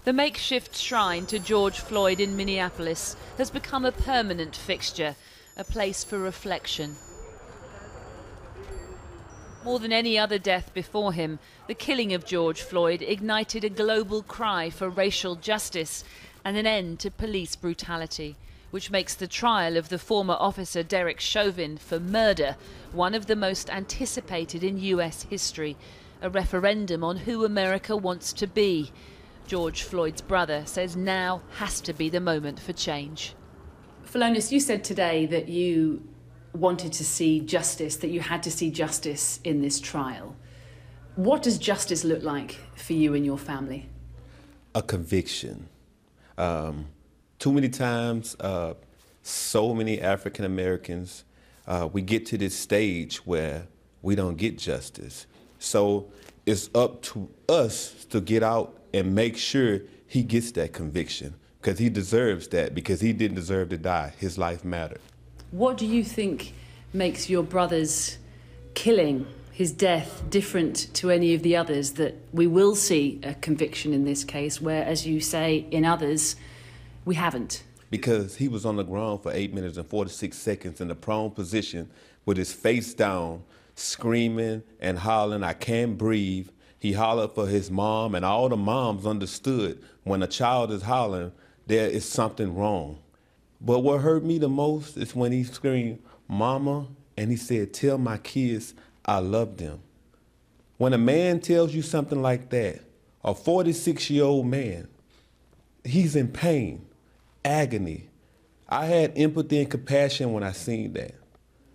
The makeshift shrine to George Floyd in Minneapolis has become a permanent fixture, a place for reflection. More than any other death before him, the killing of George Floyd ignited a global cry for racial justice and an end to police brutality, which makes the trial of the former officer Derek Chauvin for murder one of the most anticipated in US history, a referendum on who America wants to be. George Floyd's brother says now has to be the moment for change. Philonise, you said today that you wanted to see justice, that you had to see justice in this trial. What does justice look like for you and your family? A conviction. Too many times, so many African Americans, we get to this stage where we don't get justice. So it's up to us to get out and make sure he gets that conviction, because he deserves that, because he didn't deserve to die. His life mattered. What do you think makes your brother's killing, his death, different to any of the others, that we will see a conviction in this case, where, as you say, in others, we haven't? Because he was on the ground for 8 minutes and 46 seconds in a prone position with his face down, screaming and hollering, "I can't breathe." He hollered for his mom, and all the moms understood when a child is hollering, there is something wrong. But what hurt me the most is when he screamed, "Mama," and he said, "Tell my kids I love them." When a man tells you something like that, a 46-year-old man, he's in pain, agony. I had empathy and compassion when I seen that.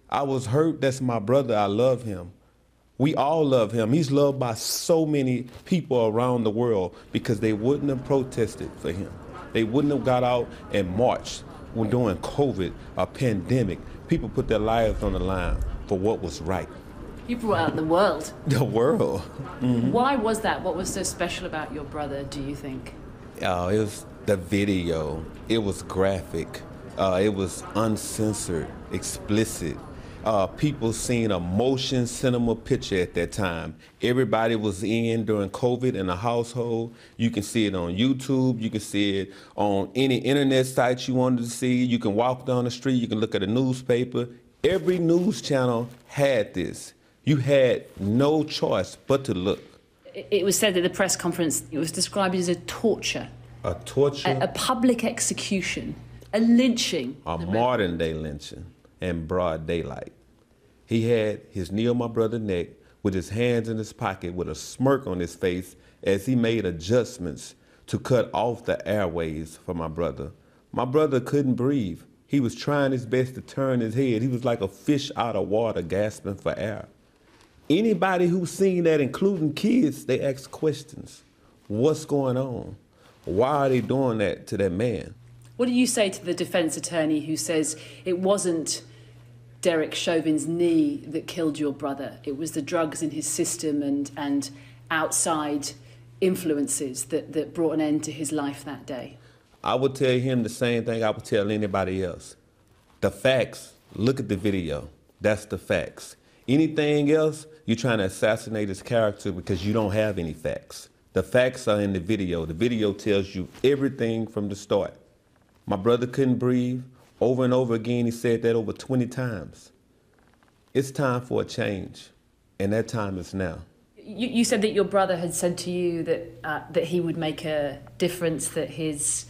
I was hurt. That's my brother. I love him. We all love him. He's loved by so many people around the world because they wouldn't have protested for him. They wouldn't have got out and marched when during COVID, a pandemic. People put their lives on the line for what was right. You brought out the world. The world. Mm-hmm. Why was that? What was so special about your brother, do you think? It was the video. It was graphic. It was uncensored, explicit. People seen a motion cinema picture at that time. Everybody was in during COVID in the household. You can see it on YouTube. You can see it on any internet site you wanted to see. You can walk down the street. You can look at a newspaper. Every news channel had this. You had no choice but to look. It was said at the press conference, it was described as a torture. A torture? A public execution. A lynching. A modern day lynching. In broad daylight. He had his knee on my brother's neck with his hands in his pocket with a smirk on his face as he made adjustments to cut off the airways for my brother. My brother couldn't breathe. He was trying his best to turn his head. He was like a fish out of water gasping for air. Anybody who's seen that, including kids, they ask questions. What's going on? Why are they doing that to that man? What do you say to the defense attorney who says it wasn't Derek Chauvin's knee that killed your brother? It was the drugs in his system and outside influences that brought an end to his life that day. I would tell him the same thing I would tell anybody else. The facts, look at the video. That's the facts. Anything else, you're trying to assassinate his character because you don't have any facts. The facts are in the video. The video tells you everything from the start. My brother couldn't breathe. Over and over again, he said that over 20 times. It's time for a change, and that time is now. You said that your brother had said to you that he would make a difference, that his...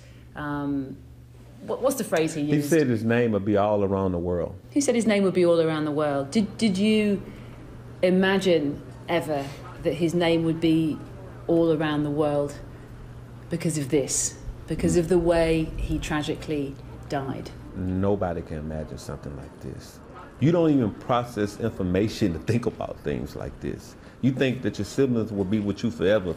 what's the phrase he used? He said his name would be all around the world. He said his name would be all around the world. Did you imagine ever that his name would be all around the world because of this? Because of the way he tragically died? Nobody can imagine something like this. You don't even process information to think about things like this. You think that your siblings will be with you forever.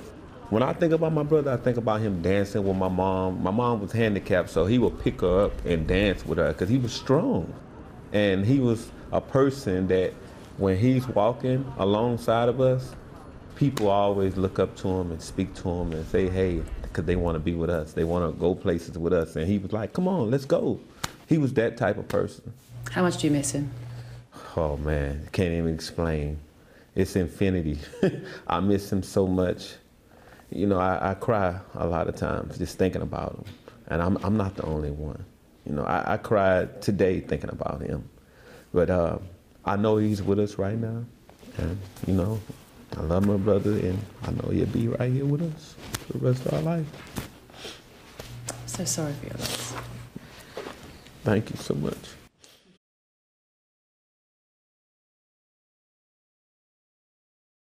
When I think about my brother, I think about him dancing with my mom. My mom was handicapped, so he would pick her up and dance with her because he was strong. And he was a person that when he's walking alongside of us, people always look up to him and speak to him and say, hey, because they want to be with us. They want to go places with us. And he was like, come on, let's go. He was that type of person. How much do you miss him? Oh, man, can't even explain. It's infinity. I miss him so much. you know, I cry a lot of times just thinking about him. And I'm not the only one. You know, I cried today thinking about him. But I know he's with us right now. And, you know, I love my brother, and I know he'll be right here with us for the rest of our life. So sorry for your loss. Thank you so much.